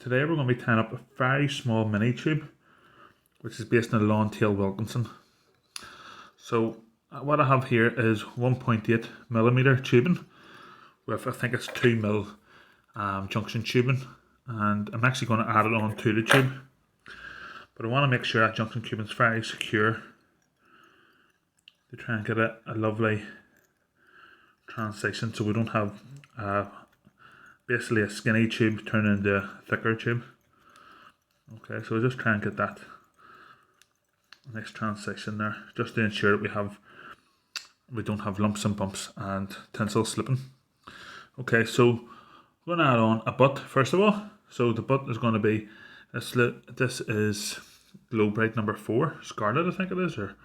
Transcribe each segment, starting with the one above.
Today we're going to be tying up a very small mini tube, which is based on a long tail Wilkinson. So what I have here is 1.8 millimeter tubing with, I think it's 2 mil junction tubing, and I'm actually going to add it on to the tube. But I want to make sure that junction tubing is very secure to try and get a lovely transition, so we don't have basically a skinny tube turn into a thicker tube. Okay, so we'll just try and get that nice transition there, just to ensure that we don't have lumps and bumps and tinsel slipping. Okay, so we're going to add on a butt first of all. So the butt is going to be this is Globrite No4 Scarlet, I think it is, or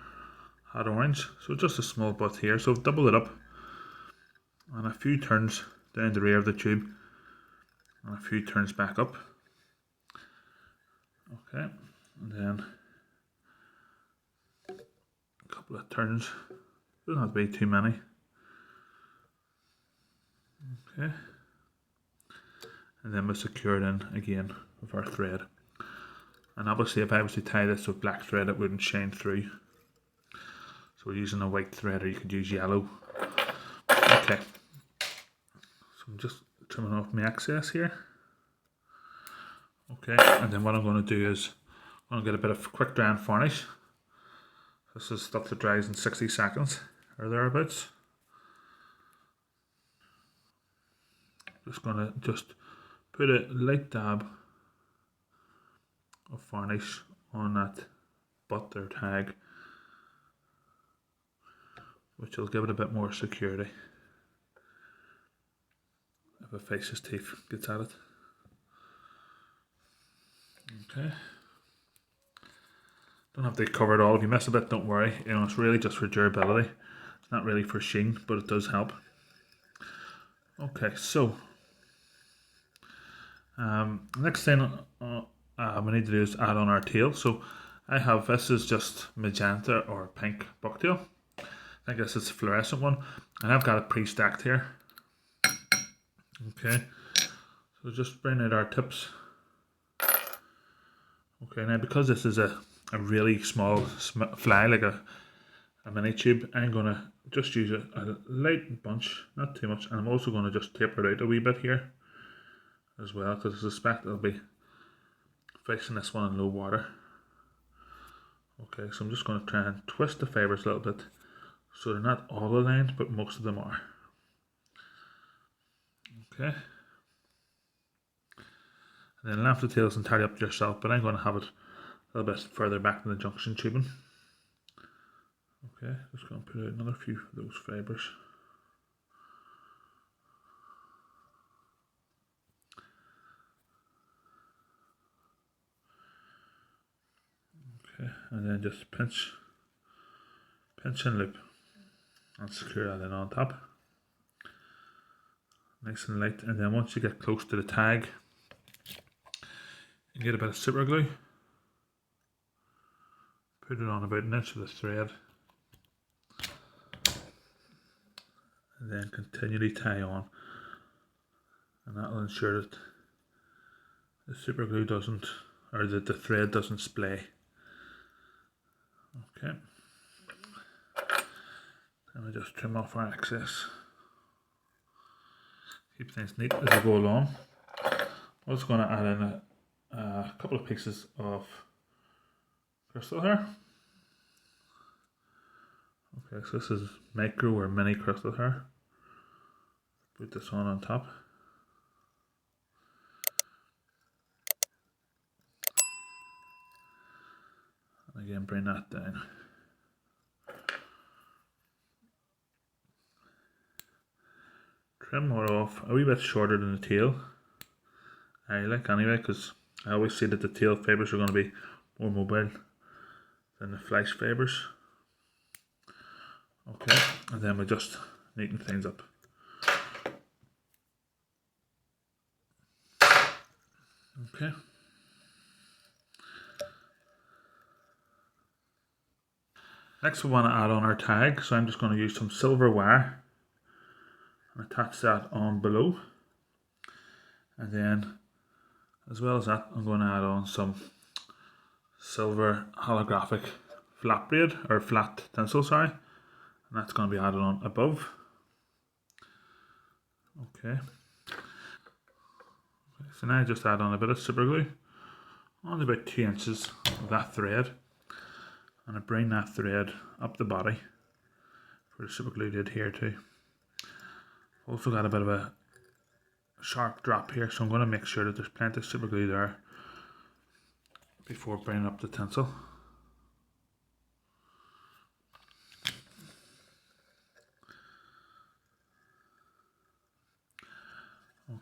hot orange. So just a small butt here. So double it up and a few turns down the rear of the tube and a few turns back up. Okay, and then a couple of turns. Doesn't have to be too many. Okay, and then we'll secure it in again with our thread. And obviously, if I was to tie this with black thread, it wouldn't shine through. So we're using a white thread, or you could use yellow. Okay, so I'm just trimming off my excess here. Okay, and then what I'm going to do is I'm going to get a bit of quick dry and varnish. This is stuff that dries in 60 seconds or thereabouts. Just going to put a light dab of varnish on that butt or tag, which will give it a bit more security if a face's teeth gets at it. Okay, don't have to cover it all. If you miss a bit, don't worry. You know, it's really just for durability. It's not really for sheen, but it does help. Okay, so next thing we need to do is add on our tail. So I have, this is just magenta or pink bucktail. I think this is a fluorescent one, and I've got it pre-stacked here. Okay, so just bring out our tips. Okay, now because this is a really small fly, like a mini tube, I'm going to just use a light bunch, not too much, and I'm also going to just taper it out a wee bit here as well, because I suspect I'll be fixing this one in low water. Okay, so I'm just going to try and twist the fibres a little bit so they're not all aligned, but most of them are. Okay. And then left the tails and tidy up yourself, but I'm going to have it a little bit further back than the junction tubing. Okay, just going to put out another few of those fibres. Okay, and then just pinch and loop and secure that in on top. Nice and light, and then once you get close to the tag, you get a bit of super glue. Put it on about an inch of the thread, and then continually tie on, and that will ensure that the super glue doesn't, or that the thread doesn't splay. Okay, and we just trim off our excess. Keep things neat as we go along. I'm also going to add in a couple of pieces of crystal hair. Okay, so this is micro or mini crystal hair. Put this on top. And again, bring that down. Trim more off, a wee bit shorter than the tail. I like anyway, because I always see that the tail fibres are going to be more mobile than the flesh fibres. Okay, and then we just neaten things up. Okay. Next we want to add on our tag, so I'm just going to use some silver wire and attach that on below. And then As well as that, I'm going to add on some silver holographic flat braid, or flat tinsel, sorry, and that's going to be added on above. Okay. So now I just add on a bit of super glue, only about 2 inches of that thread, and I bring that thread up the body for the super glue to adhere to. Also got a bit of a sharp drop here, so I'm going to make sure that there's plenty of super glue there before bringing up the tinsel.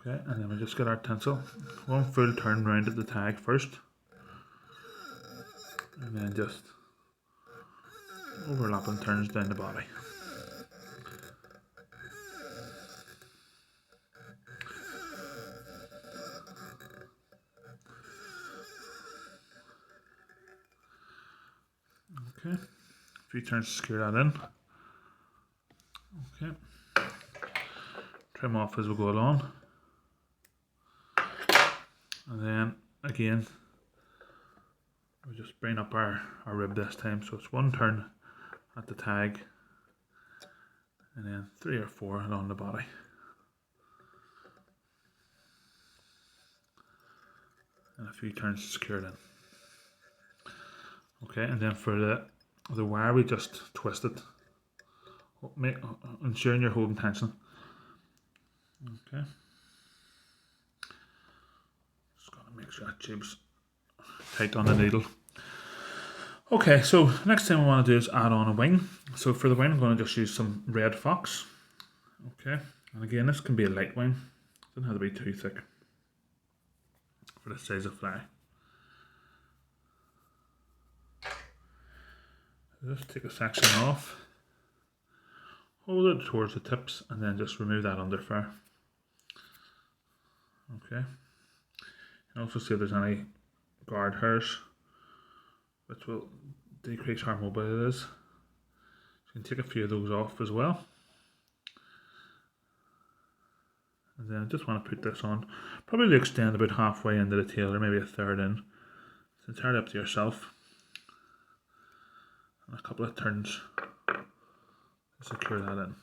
Okay, and then we just get our tinsel, one full turn round at the tag first, and then just overlapping turns down the body. Okay, a few turns to secure that in. Okay, trim off as we go along, and then again we just bring up our rib this time, so it's one turn at the tag and then 3 or 4 along the body. And a few turns to secure it in. Okay, and then for the wire we just twist it, ensuring you're holding tension. Okay, just gotta make sure that tube's tight on the needle. Okay, so next thing we want to do is add on a wing. So for the wing I'm going to just use some red fox. Okay, and again this can be a light wing, doesn't have to be too thick for this size of fly. Just take a section off, hold it towards the tips, and then just remove that underfire. Okay, and also see if there's any guard hairs, which will decrease how mobile it is. So you can take a few of those off as well. And then I just want to put this on, probably extend about halfway into the tail, or maybe a third in. It's entirely up to yourself. And a couple of turns to secure that in.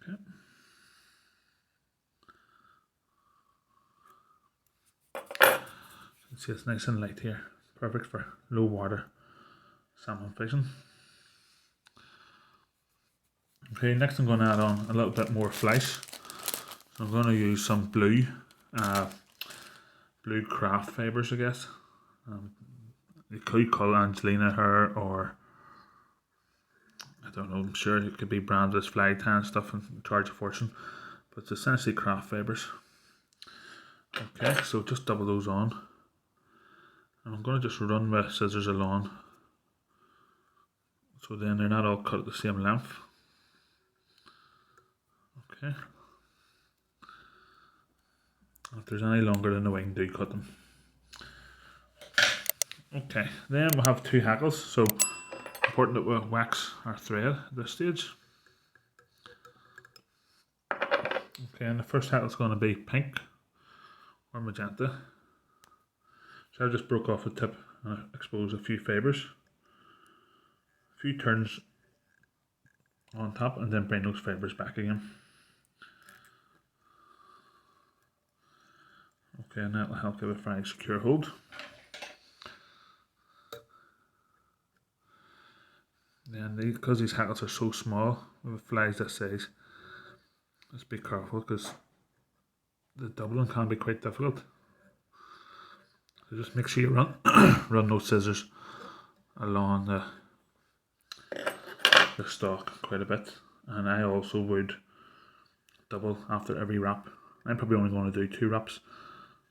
Okay. You can see it's nice and light here, perfect for low water salmon fishing. Okay, next I'm going to add on a little bit more flesh. So I'm going to use some blue craft fibres, I guess. You could call Angelina hair, or I don't know, I'm sure it could be branded as fly tan stuff and charge a fortune, but it's essentially craft fibres. Okay, so just double those on, and I'm going to just run my scissors along, so then they're not all cut at the same length. Okay, if there's any longer than the wing, do cut them. Okay, then we'll have 2 hackles, so important that we wax our thread at this stage. Okay, and the first hackle is going to be pink or magenta. So I just broke off the tip and exposed a few fibres. A few turns on top, and then bring those fibres back again. Okay, and that will help give a very secure hold. Then because these hackles are so small, with flies this size, just be careful because the doubling can be quite difficult. So just make sure you run those scissors along the stalk quite a bit, and I also would double after every wrap. I'm probably only going to do 2 wraps,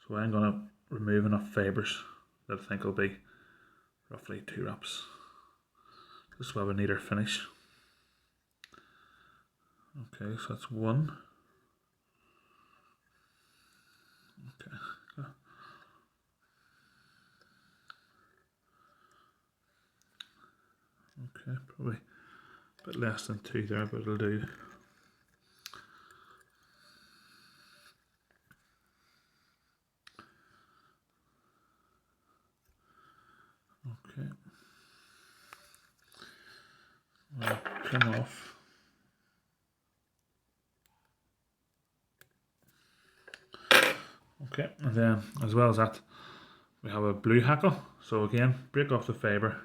so I'm going to remove enough fibres that I think will be roughly 2 wraps. Just so I have a neater finish. Okay, so that's 1. Okay. Okay, probably A bit less than 2 there, but it'll do. Okay. I'll trim off. Okay, and then as well as that, we have a blue hackle. So again, break off the fibre,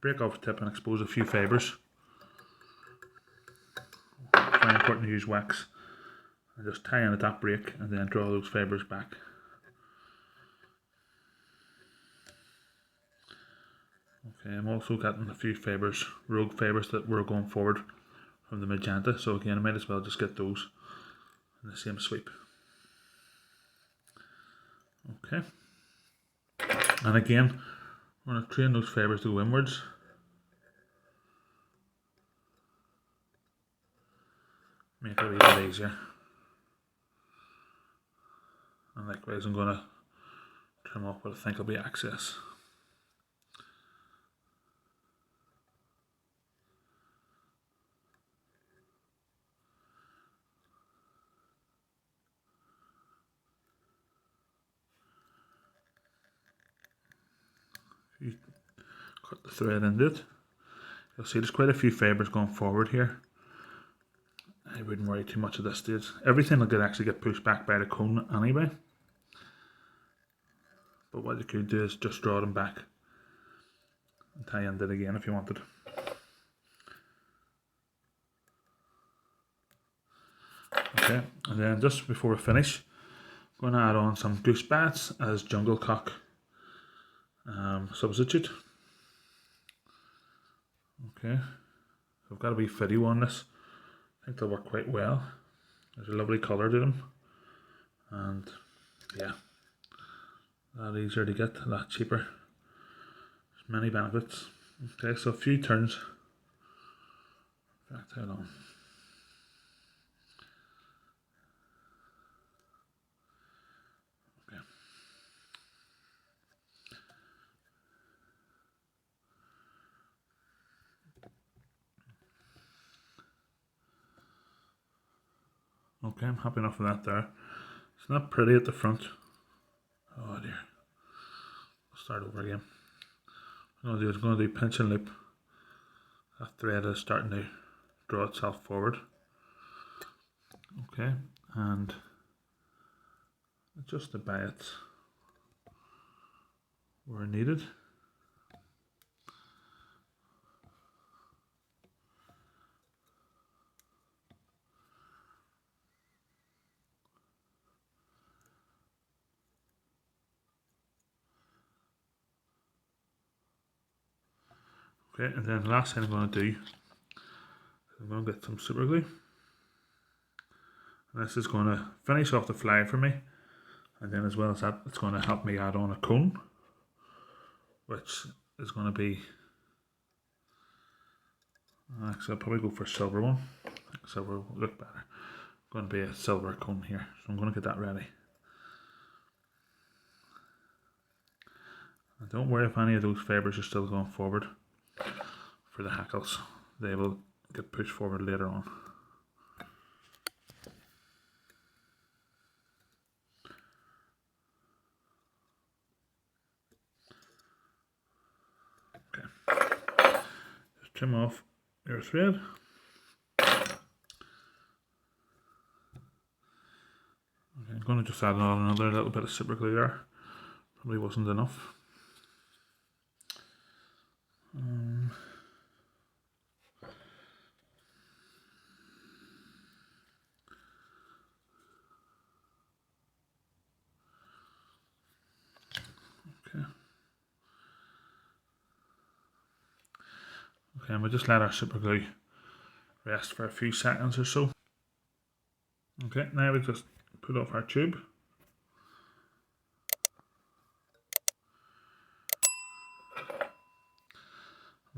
break off the tip and expose a few fibres. Very important to use wax. And just tie in at that break and then draw those fibres back. Okay, I'm also getting a few fibres, rogue fibres that were going forward from the magenta. So again, I might as well just get those in the same sweep. Okay. And again, we're going to train those fibres to go inwards. Make it a little bit easier. And likewise, I'm going to trim off what I think will be excess. If you cut the thread into it, you'll see there's quite a few fibres going forward here. I wouldn't worry too much at this stage. Everything will actually get pushed back by the cone anyway. But what you could do is just draw them back and tie into it again if you wanted. Okay, and then just before we finish, I'm going to add on some goose bats as jungle cock substitute. Okay, so I've got a wee fitty one on this. I think they'll work quite well. There's a lovely colour to them, and yeah, a lot easier to get, a lot cheaper. There's many benefits. Okay, so a few turns. Back to it on. Okay. Okay, I'm happy enough with that there. It's not pretty at the front. Oh dear. I'll start over again. What I'm going to do pinch and loop. That thread is starting to draw itself forward. Okay, and adjust the biots where needed. Okay, and then the last thing I'm going to do is I'm going to get some super glue. And this is going to finish off the fly for me. And then as well as that, it's going to help me add on a cone, which is going to be, actually I'll probably go for a silver one. I think silver will look better. Going to be a silver cone here, so I'm going to get that ready. And don't worry if any of those fibres are still going forward for the hackles. They will get pushed forward later on. Okay, just trim off your thread. Okay, I'm going to just add on another little bit of super glue there. Probably wasn't enough. Okay, and we'll just let our super glue rest for a few seconds or so. Okay, now we just put off our tube.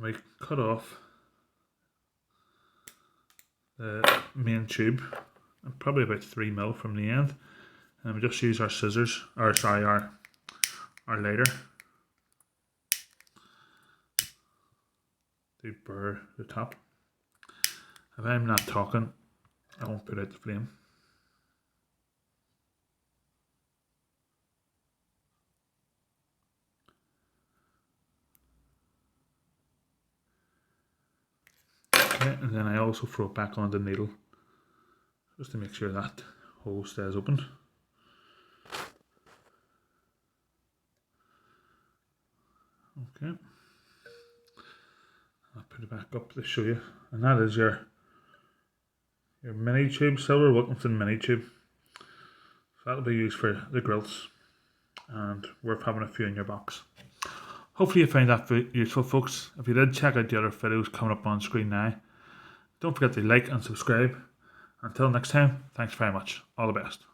We cut off the main tube, probably about 3mm from the end, and we just use our scissors, or sorry, our lighter to burr the top. If I'm not talking, I won't put out the flame. Okay, and then I also throw it back on the needle just to make sure that hole stays open. Okay, I'll put it back up to show you, and that is your mini tube, silver Wilkinson mini tube. So that'll be used for the grilse, and worth having a few in your box. Hopefully you found that useful, folks. If you did, check out the other videos coming up on screen now. Don't forget to like and subscribe. Until next time, thanks very much. All the best.